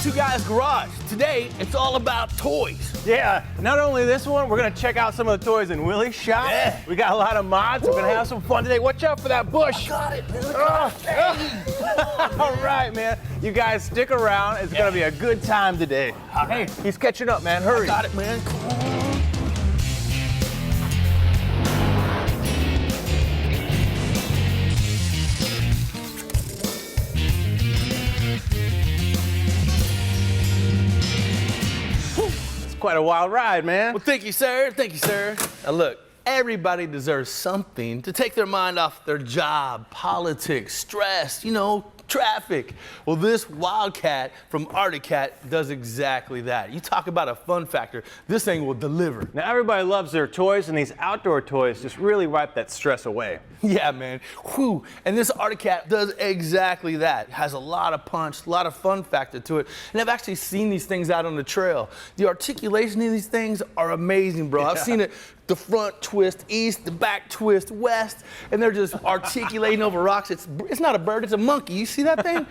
Two Guys Garage. Today, it's all about toys. Yeah, not only this one, we're gonna check out some of the toys in Willie's shop. Yeah. We got a lot of mods. We're gonna have some fun today. Watch out for that bush. Got it, man. All right, man. You guys stick around. It's gonna be a good time today. Hey, he's catching up, man. Hurry. Got it, man. Come on. Quite a wild ride, man. Well, thank you, sir. Thank you, sir. Now, look, everybody deserves something to take their mind off their job, politics, stress, traffic. Well, this Wildcat from Arctic Cat does exactly that. You talk about a fun factor, this thing will deliver. Now, everybody loves their toys, and these outdoor toys just really wipe that stress away. Yeah, man. Whew. And this Arctic Cat does exactly that. It has a lot of punch, a lot of fun factor to it. And I've actually seen these things out on the trail. The articulation of these things are amazing, bro. I've seen it, the front twist east, the back twist west, and they're just articulating over rocks. It's not a bird, it's a monkey. You see that thing?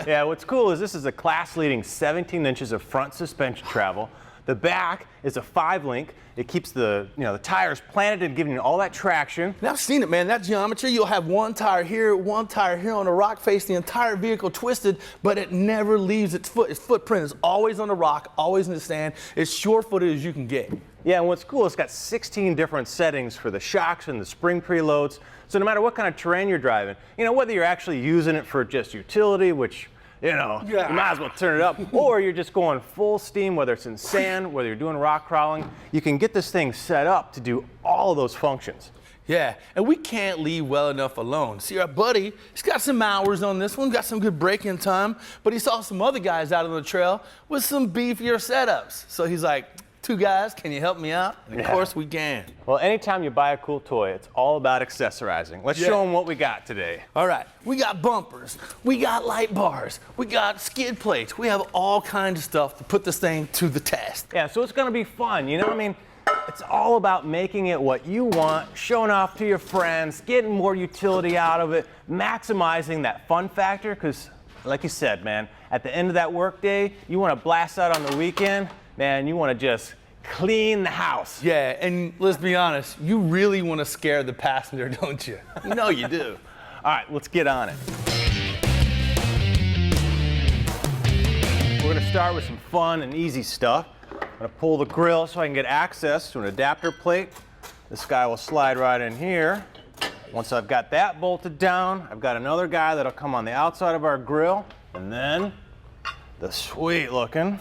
Yeah, what's cool is this is a class-leading 17 inches of front suspension travel. The back is a 5-link. It keeps the tires planted and giving you all that traction. Now, I've seen it, man. That geometry, you'll have one tire here on a rock face, the entire vehicle twisted, but it never leaves its footprint is always on the rock, always in the sand. It's sure-footed as you can get. Yeah, and what's cool, it's got 16 different settings for the shocks and the spring preloads. So no matter what kind of terrain you're driving, whether you're actually using it for just utility, which you might as well turn it up, or you're just going full steam, whether it's in sand, whether you're doing rock crawling, you can get this thing set up to do all of those functions. Yeah, and we can't leave well enough alone. See, our buddy, he's got some hours on this one, got some good braking time, but he saw some other guys out on the trail with some beefier setups. So he's like, "Two guys, can you help me out?" And of course we can. Well, anytime you buy a cool toy, it's all about accessorizing. Let's show them what we got today. All right, we got bumpers, we got light bars, we got skid plates. We have all kinds of stuff to put this thing to the test. Yeah, so it's gonna be fun, It's all about making it what you want, showing off to your friends, getting more utility out of it, maximizing that fun factor, because like you said, man, at the end of that work day, you wanna blast out on the weekend, man, you want to just clean the house. Yeah, and let's be honest, you really want to scare the passenger, don't you? You know you do. All right, let's get on it. We're going to start with some fun and easy stuff. I'm going to pull the grill so I can get access to an adapter plate. This guy will slide right in here. Once I've got that bolted down, I've got another guy that'll come on the outside of our grill, and then the sweet looking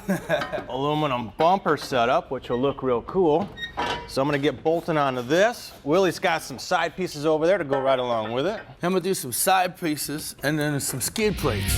aluminum bumper setup, which will look real cool. So I'm gonna get bolting onto this. Willie's got some side pieces over there to go right along with it. I'm gonna do some side pieces and then some skid plates.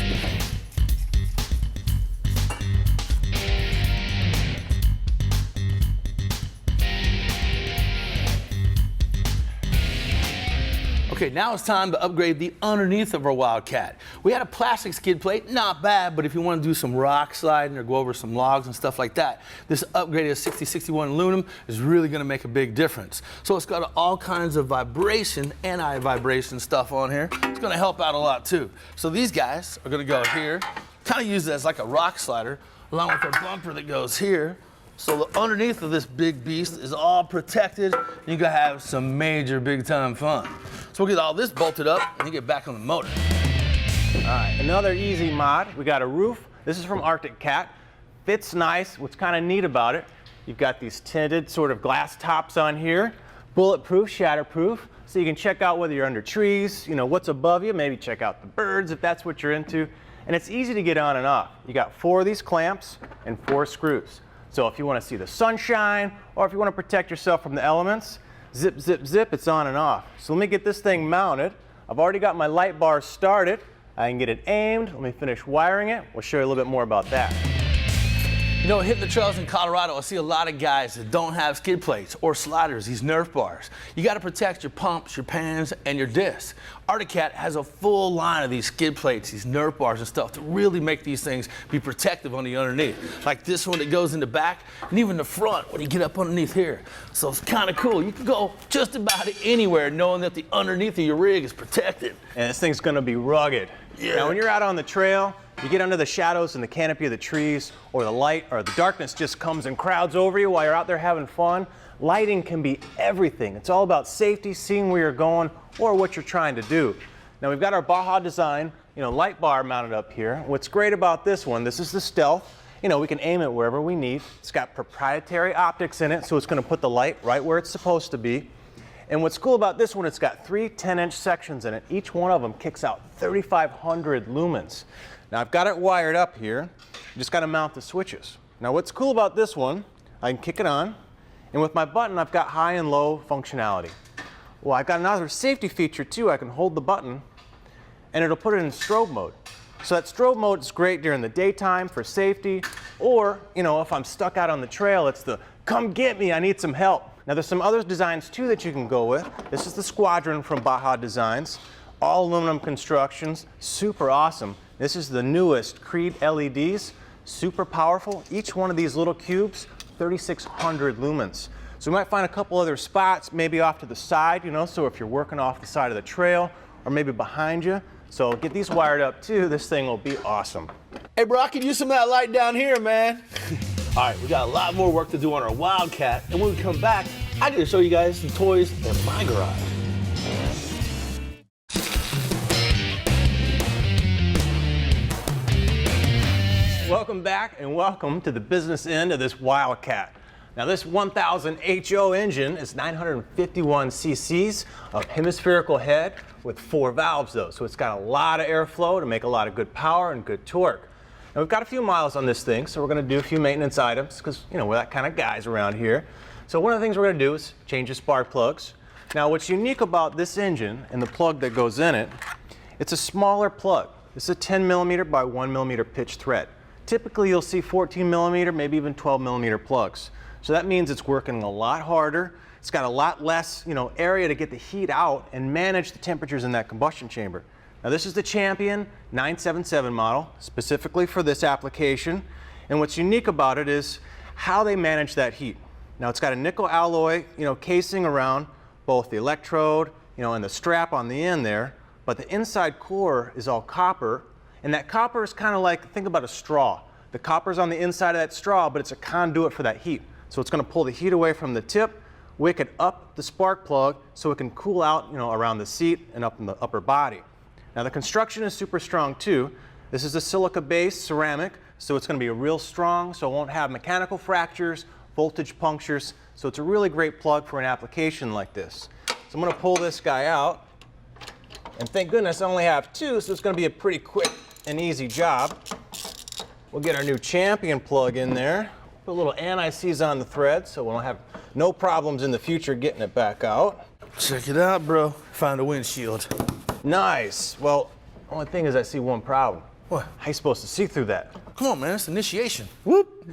Okay, now it's time to upgrade the underneath of our Wildcat. We had a plastic skid plate, not bad, but if you want to do some rock sliding or go over some logs and stuff like that, this upgraded 6061 aluminum is really going to make a big difference. So it's got all kinds of vibration, anti-vibration stuff on here. It's going to help out a lot too. So these guys are going to go here, kind of use it as like a rock slider, along with our bumper that goes here. So the underneath of this big beast is all protected, and you can have some major big time fun. So we'll get all this bolted up and you get back on the motor. All right, another easy mod. We got a roof. This is from Arctic Cat. Fits nice. What's kind of neat about it, you've got these tinted sort of glass tops on here. Bulletproof, shatterproof. So you can check out whether you're under trees, what's above you, maybe check out the birds if that's what you're into. And it's easy to get on and off. You got 4 of these clamps and 4 screws. So if you want to see the sunshine, or if you want to protect yourself from the elements, zip, zip, zip, it's on and off. So let me get this thing mounted. I've already got my light bar started. I can get it aimed. Let me finish wiring it. We'll show you a little bit more about that. Hitting the trails in Colorado, I see a lot of guys that don't have skid plates or sliders, these Nerf bars. You got to protect your pumps, your pans, and your discs. Arctic Cat has a full line of these skid plates, these Nerf bars and stuff to really make these things be protective on the underneath. Like this one that goes in the back, and even the front when you get up underneath here. So it's kind of cool. You can go just about anywhere knowing that the underneath of your rig is protected. And this thing's going to be rugged. Yeah. Now when you're out on the trail, You get under the shadows and the canopy of the trees, or the light or the darkness just comes and crowds over you while you're out there having fun. Lighting can be everything. It's all about safety, seeing where you're going or what you're trying to do. Now we've got our Baja design, light bar mounted up here. What's great about this one, this is the Stealth. We can aim it wherever we need. It's got proprietary optics in it, so it's going to put the light right where it's supposed to be. And what's cool about this one, it's got 3 10-inch sections in it. Each one of them kicks out 3,500 lumens. Now I've got it wired up here. You just got to mount the switches. Now what's cool about this one, I can kick it on, and with my button I've got high and low functionality. Well, I've got another safety feature too. I can hold the button and it'll put it in strobe mode. So that strobe mode is great during the daytime for safety, or if I'm stuck out on the trail, it's the come get me, I need some help. Now there's some other designs too that you can go with. This is the Squadron from Baja Designs. All aluminum constructions, super awesome. This is the newest Creed LEDs, super powerful. Each one of these little cubes, 3,600 lumens. So we might find a couple other spots, maybe off to the side, so if you're working off the side of the trail, or maybe behind you. So get these wired up too, this thing will be awesome. Hey bro, I could use some of that light down here, man. All right, we got a lot more work to do on our Wildcat, and when we come back, I get to show you guys some toys in my garage. Welcome back and welcome to the business end of this Wildcat. Now this 1000 HO engine is 951 cc's of hemispherical head with 4 valves though, so it's got a lot of airflow to make a lot of good power and good torque. Now we've got a few miles on this thing, so we're going to do a few maintenance items because we're that kind of guys around here. So one of the things we're going to do is change the spark plugs. Now what's unique about this engine and the plug that goes in it, it's a smaller plug. This is a 10 millimeter by 1 millimeter pitch thread. Typically you'll see 14 millimeter, maybe even 12 millimeter plugs. So that means it's working a lot harder. It's got a lot less, area to get the heat out and manage the temperatures in that combustion chamber. Now this is the Champion 977 model, specifically for this application. And what's unique about it is how they manage that heat. Now it's got a nickel alloy, casing around both the electrode, and the strap on the end there, but the inside core is all copper, and that copper is kind of like, think about a straw. The copper's on the inside of that straw, but it's a conduit for that heat. So it's going to pull the heat away from the tip, wick it up the spark plug so it can cool out, around the seat and up in the upper body. Now the construction is super strong too. This is a silica-based ceramic, so it's going to be real strong, so it won't have mechanical fractures, voltage punctures, so it's a really great plug for an application like this. So I'm going to pull this guy out, and thank goodness I only have 2, so it's going to be a pretty quick and easy job. We'll get our new Champion plug in there. Put a little anti-seize on the thread so we'll have no problems in the future getting it back out. Check it out, bro. Found a windshield. Nice. Well, only thing is I see one problem. What? How you supposed to see through that? Come on, man. It's initiation. Whoop.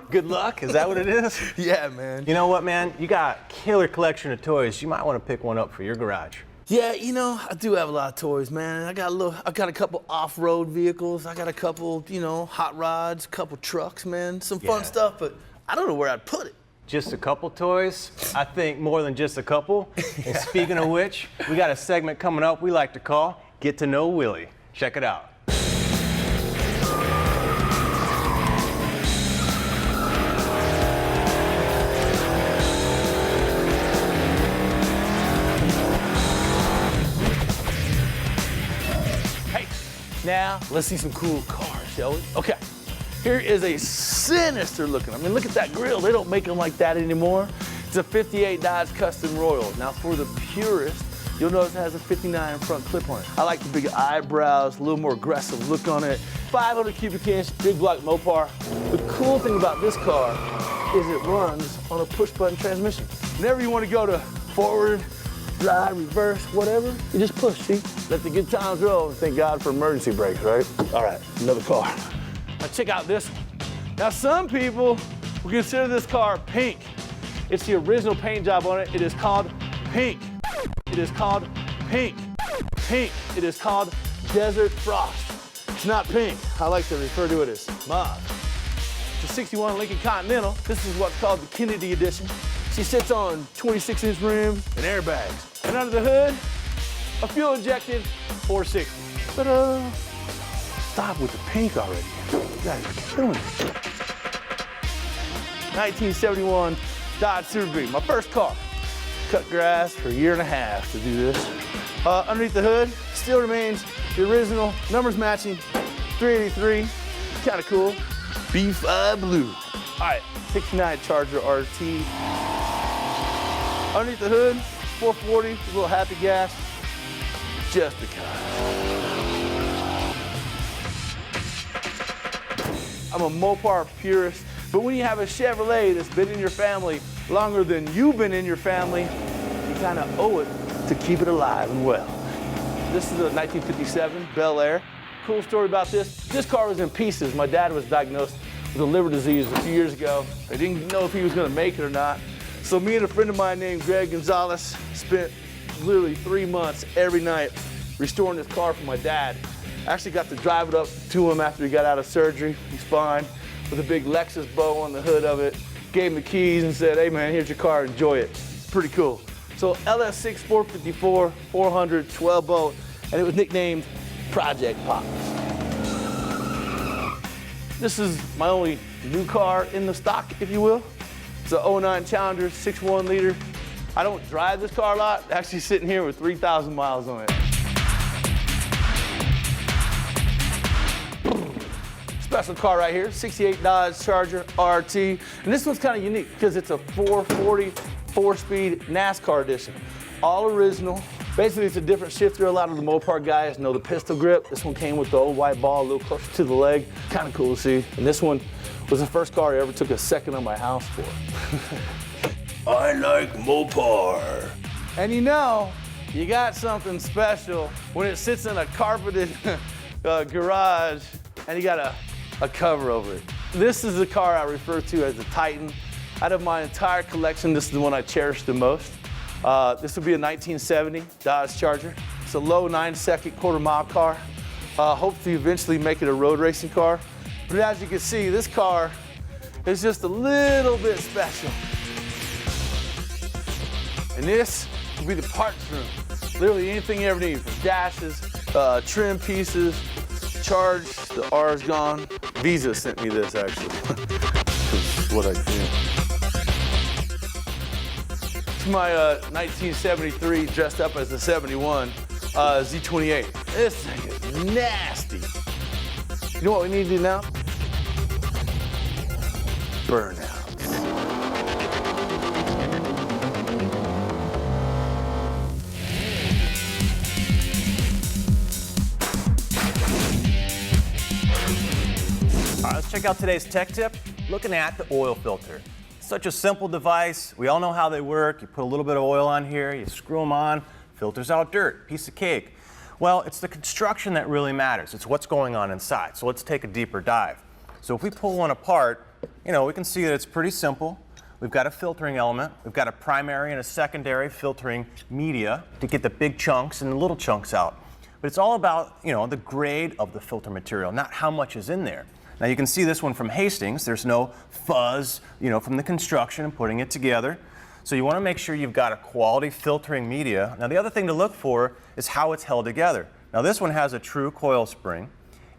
Good luck. Is that what it is? Yeah, man. You know what, man? You got a killer collection of toys. You might want to pick one up for your garage. Yeah, I do have a lot of toys, man. I got a couple off-road vehicles. I got a couple, hot rods, a couple trucks, man. Some fun stuff, but I don't know where I'd put it. Just a couple toys? I think more than just a couple. And speaking of which, we got a segment coming up we like to call Get to Know Willie. Check it out. Now, let's see some cool cars, shall we? Okay, here is a sinister looking. I mean, look at that grill. They don't make them like that anymore. It's a 58 Dodge Custom Royal. Now, for the purist, you'll notice it has a 59 front clip on it. I like the big eyebrows, a little more aggressive look on it. 500 cubic inch, big block Mopar. The cool thing about this car is it runs on a push button transmission. Whenever you want to go to forward, drive, reverse, whatever, you just push, see? Let the good times roll, and thank God for emergency brakes, right? All right, another car. Now check out this one. Now some people will consider this car pink. It's the original paint job on it. It is called pink. It is called pink. Pink. It is called Desert Frost. It's not pink. I like to refer to it as mauve. It's a 61 Lincoln Continental. This is what's called the Kennedy Edition. She sits on 26-inch rims and airbags. And under the hood, a fuel-injected 460. Ta-da! stop with the pink already. You guys are killing me. 1971 Dodge Super Beat, my first car. Cut grass for a year and a half to do this. Underneath the hood, still remains the original, numbers matching, 383, kind of cool. B5 blue. All right, 69 Charger RT. Underneath the hood, 440, a little happy gas, just because. I'm a Mopar purist, but when you have a Chevrolet that's been in your family longer than you've been in your family, you kind of owe it to keep it alive and well. This is a 1957 Bel Air. Cool story about this. This car was in pieces. My dad was diagnosed with a liver disease a few years ago. They didn't know if he was gonna make it or not. So me and a friend of mine named Greg Gonzalez spent literally 3 months every night restoring this car for my dad. I actually got to drive it up to him after he got out of surgery. He's fine, with a big Lexus bow on the hood of it. Gave him the keys and said, hey man, here's your car, enjoy it. It's pretty cool. So LS6 454, 400, 12 bolt, and it was nicknamed Project Pops. This is my only new car in the stock, if you will. It's a 09 Challenger, 6.1 liter. I don't drive this car a lot. Actually sitting here with 3,000 miles on it. Special car right here, 68 Dodge Charger RT. And this one's kind of unique because it's a 440 4-speed NASCAR edition. All original. Basically, it's a different shifter. A lot of the Mopar guys know the pistol grip. This one came with the old white ball, a little closer to the leg. Kind of cool to see. And this one was the first car I ever took a second on my house for. I like Mopar. And you know, you got something special when it sits in a carpeted garage and you got a cover over it. This is the car I refer to as the Titan. Out of my entire collection, this is the one I cherish the most. This would be a 1970 Dodge Charger. It's a low 9-second quarter-mile car. Hope to eventually make it a road racing car. But as you can see, this car is just a little bit special. And this will be the parts room. Literally anything you ever need, from dashes, trim pieces, charge, the R's gone. Visa sent me this actually. That's what I do. It's my 1973 dressed up as a 71 Z28. This thing is nasty. You know what we need to do now? Burnouts. All right, let's check out today's tech tip, looking at the oil filter. Such a simple device. We all know how they work. You put a little bit of oil on here, you screw them on, filters out dirt, piece of cake. Well, it's the construction that really matters. It's what's going on inside. So let's take a deeper dive. So if we pull one apart, you know, we can see that it's pretty simple. We've got a filtering element. We've got a primary and a secondary filtering media to get the big chunks and the little chunks out. But it's all about, you know, the grade of the filter material, not how much is in there. Now you can see this one from Hastings. There's no fuzz, you know, from the construction and putting it together. So you want to make sure you've got a quality filtering media. Now the other thing to look for is how it's held together. Now this one has a true coil spring,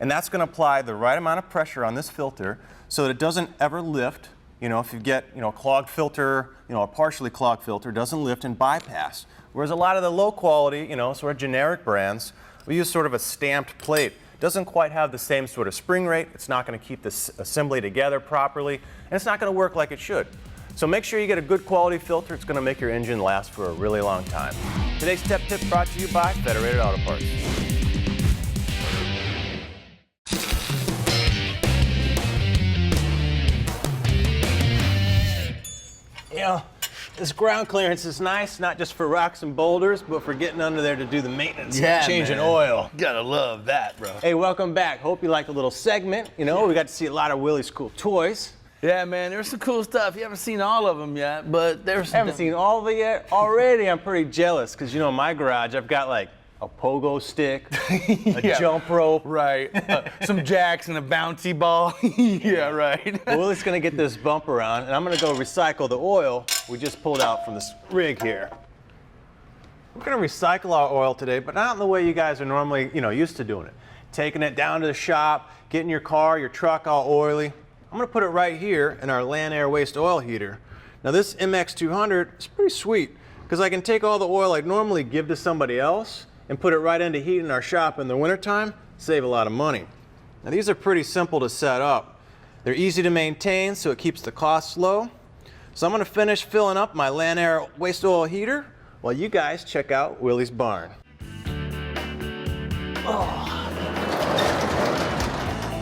and that's going to apply the right amount of pressure on this filter so that it doesn't ever lift. You know, if you get, you know, a clogged filter, you know, a partially clogged filter, doesn't lift and bypass. Whereas a lot of the low quality, you know, sort of generic brands, we use sort of a stamped plate. Doesn't quite have the same sort of spring rate. It's not going to keep this assembly together properly, and it's not going to work like it should. So make sure you get a good quality filter. It's going to make your engine last for a really long time. Today's Step Tip brought to you by Federated Auto Parts. You know, this ground clearance is nice, not just for rocks and boulders, but for getting under there to do the maintenance, changing oil. Gotta love that, bro. Hey, welcome back. Hope you liked the little segment. You know, we got to see a lot of Willie's cool toys. Yeah, man, there's some cool stuff. You haven't seen all of them yet, but there's some. Haven't seen all of it yet. Already, I'm pretty jealous because, you know, in my garage, I've got like a pogo stick, a jump rope. Right. Some jacks and a bouncy ball. Yeah, right. Willie's gonna get this bumper on, and I'm gonna go recycle the oil we just pulled out from this rig here. We're gonna recycle our oil today, but not in the way you guys are normally, you know, used to doing it. taking it down to the shop, getting your car, your truck all oily. I'm gonna put it right here in our Land Air Waste Oil Heater. Now this MX200 is pretty sweet because I can take all the oil I'd normally give to somebody else and put it right into heating our shop in the wintertime, save a lot of money. Now these are pretty simple to set up. They're easy to maintain, so it keeps the costs low. So I'm gonna finish filling up my Land Air Waste Oil Heater while you guys check out Willie's barn.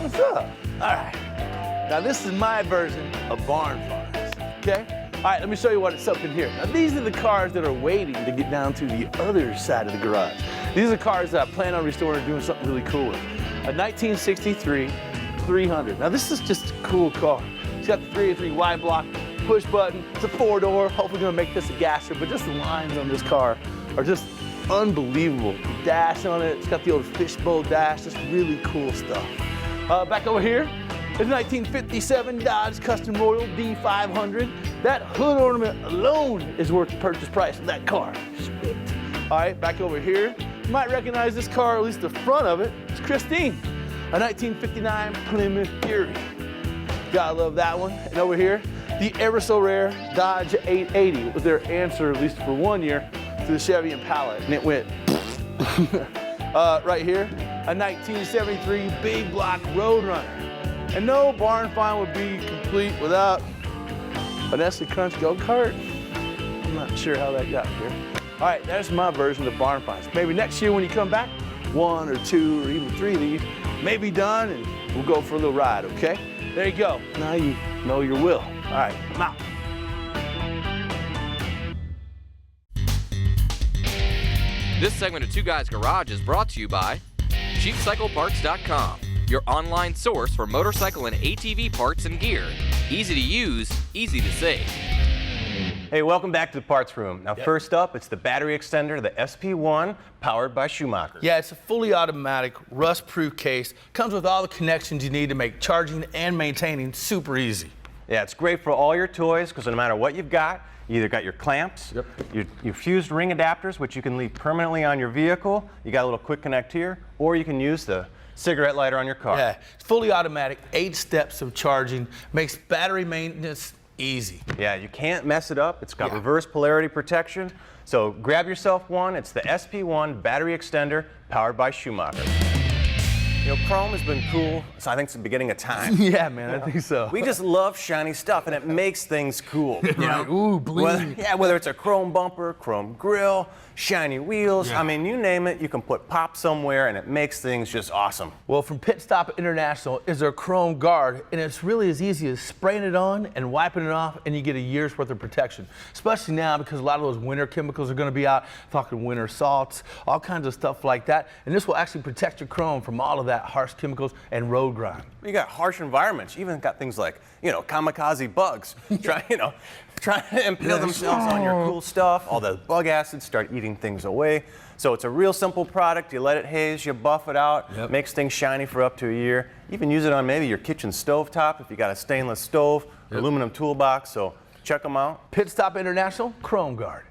What's up? All right. Now this is my version of barn finds, okay? All right, let me show you what it's up in here. Now these are the cars that are waiting to get down to the other side of the garage. These are cars that I plan on restoring and doing something really cool with. A 1963 300. Now this is just a cool car. It's got the 383 Y block, push button. It's a 4-door. Hopefully gonna make this a gasser, but just the lines on this car are just unbelievable. The dash on it, it's got the old fishbowl dash, just really cool stuff. Back over here, it's 1957 Dodge Custom Royal D500. That hood ornament alone is worth the purchase price of that car. Sweet. All right, back over here, you might recognize this car, at least the front of it. It's Christine, a 1959 Plymouth Fury. Gotta love that one. And over here, the ever so rare Dodge 880. It was their answer, at least for 1 year, to the Chevy Impala, and it went right here, a 1973 big block Roadrunner. And no barn find would be complete without an Nestle Crunch go-kart. I'm not sure how that got here. All right, that's my version of barn finds. Maybe next year when you come back, 1 or 2 or even 3 of these may be done, and we'll go for a little ride, okay? There you go. Now you know your will. All right, I'm out. This segment of Two Guys Garage is brought to you by CheapCycleParts.com, your online source for motorcycle and ATV parts and gear. Easy to use, easy to save. Hey, welcome back to the parts room. Now, first up, it's the battery extender, the SP1, powered by Schumacher. Yeah, it's a fully automatic, rust-proof case. Comes with all the connections you need to make charging and maintaining super easy. Yeah, it's great for all your toys because no matter what you've got, you either got your clamps, your fused ring adapters, which you can leave permanently on your vehicle. You got a little quick connect here, or you can use the cigarette lighter on your car. Yeah, it's fully automatic, 8 steps of charging, makes battery maintenance easy. Yeah, you can't mess it up. It's got reverse polarity protection. So grab yourself one. It's the SP1 battery extender powered by Schumacher. You know, chrome has been cool, so I think it's the beginning of time. Yeah, man, I think so. We just love shiny stuff, and it makes things cool. You know? Ooh, bling. Whether it's a chrome bumper, chrome grill, shiny wheels, I mean, you name it, you can put pop somewhere, and it makes things just awesome. Well, from Pit Stop International is their chrome guard, and it's really as easy as spraying it on and wiping it off, and you get a year's worth of protection. Especially now because a lot of those winter chemicals are going to be out, talking winter salts, all kinds of stuff like that, and this will actually protect your chrome from all of that harsh chemicals and road grime. You got harsh environments. You even got things like, you know, kamikaze bugs trying to impale themselves on your cool stuff. All the bug acids start eating things away. So it's a real simple product. You let it haze, you buff it out, makes things shiny for up to a year. You can use it on maybe your kitchen stove top if you got a stainless stove, aluminum toolbox. So check them out. Pit Stop International Chrome Guard.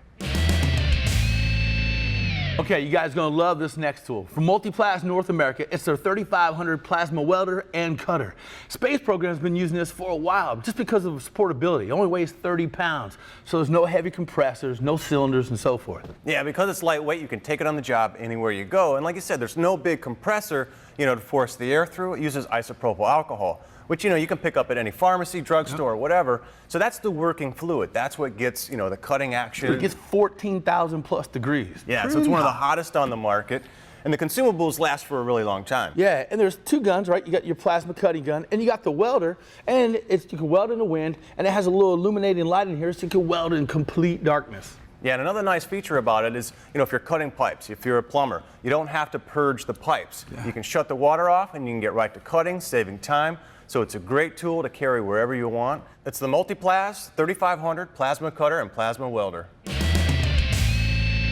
Okay, you guys are gonna love this next tool. From Multiplas North America, it's their 3500 plasma welder and cutter. Space Program's been using this for a while just because of its portability. It only weighs 30 pounds, so there's no heavy compressors, no cylinders, and so forth. Yeah, because it's lightweight, you can take it on the job anywhere you go. And like you said, there's no big compressor, you know, to force the air through. It uses isopropyl alcohol, which, you know, you can pick up at any pharmacy, drugstore, whatever. So that's the working fluid. That's what gets, you know, the cutting action. It gets 14,000 plus degrees. Yeah, so it's one of the hottest on the market. And the consumables last for a really long time. Yeah, and there's 2 guns, right? You got your plasma cutting gun, and you got the welder, and you can weld in the wind, and it has a little illuminating light in here, so you can weld in complete darkness. Yeah, and another nice feature about it is, you know, if you're cutting pipes, if you're a plumber, you don't have to purge the pipes. You can shut the water off, and you can get right to cutting, saving time. So it's a great tool to carry wherever you want. It's the Multiplas 3500 plasma cutter and plasma welder.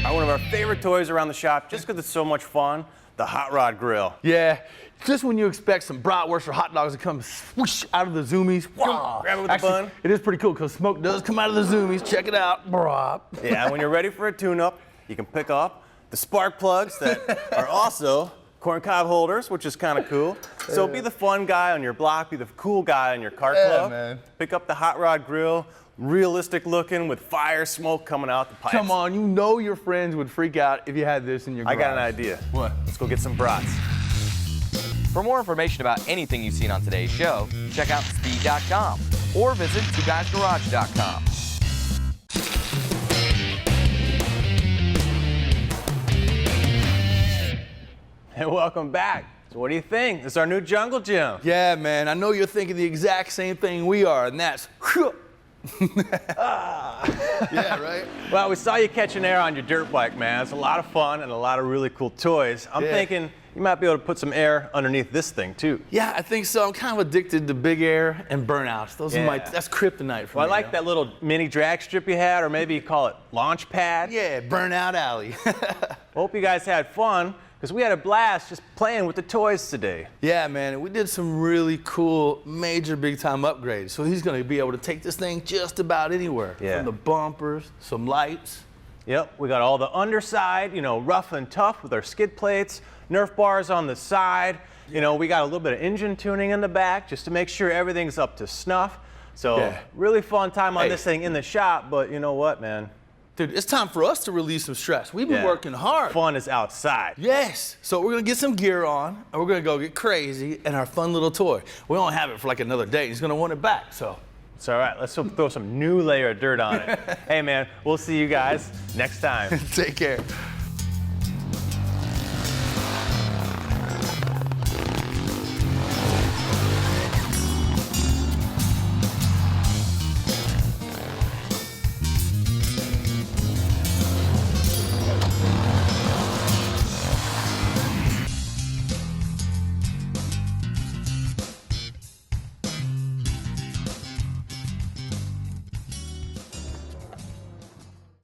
One of our favorite toys around the shop, just because it's so much fun, the hot rod grill. Yeah, just when you expect some bratwurst or hot dogs to come swoosh out of the zoomies. Wow. Grab it with the bun. It is pretty cool because smoke does come out of the zoomies. Check it out. Yeah, when you're ready for a tune-up, you can pick up the spark plugs that are also corncob holders, which is kind of cool. So be the fun guy on your block, be the cool guy on your kart club. Man. Pick up the hot rod grill, realistic looking with fire smoke coming out the pipes. Come on, you know your friends would freak out if you had this in your garage. I got an idea. What? Let's go get some brats. For more information about anything you've seen on today's show, check out speed.com or visit TwoGuysGarage.com. And welcome back. So what do you think? This is our new jungle gym. Yeah, man, I know you're thinking the exact same thing we are, and that's yeah, right? Well, we saw you catching air on your dirt bike, man. It's a lot of fun and a lot of really cool toys. I'm thinking you might be able to put some air underneath this thing, too. Yeah, I think so. I'm kind of addicted to big air and burnouts. Those are that's kryptonite for me. I like that little mini drag strip you had, or maybe you call it launch pad. Yeah, burnout alley. Hope you guys had fun, because we had a blast just playing with the toys today. Yeah, man, we did some really cool, major big-time upgrades. So he's going to be able to take this thing just about anywhere. Yeah. From the bumpers, some lights. Yep, we got all the underside, you know, rough and tough with our skid plates, Nerf bars on the side. You know, we got a little bit of engine tuning in the back just to make sure everything's up to snuff. So really fun time on this thing in the shop, but you know what, man? Dude, it's time for us to release some stress. We've been working hard. Fun is outside. Yes. So we're going to get some gear on, and we're going to go get crazy and our fun little toy. We don't have it for like another day. He's going to want it back, so. It's all right. Let's throw some new layer of dirt on it. Hey, man, we'll see you guys next time. Take care.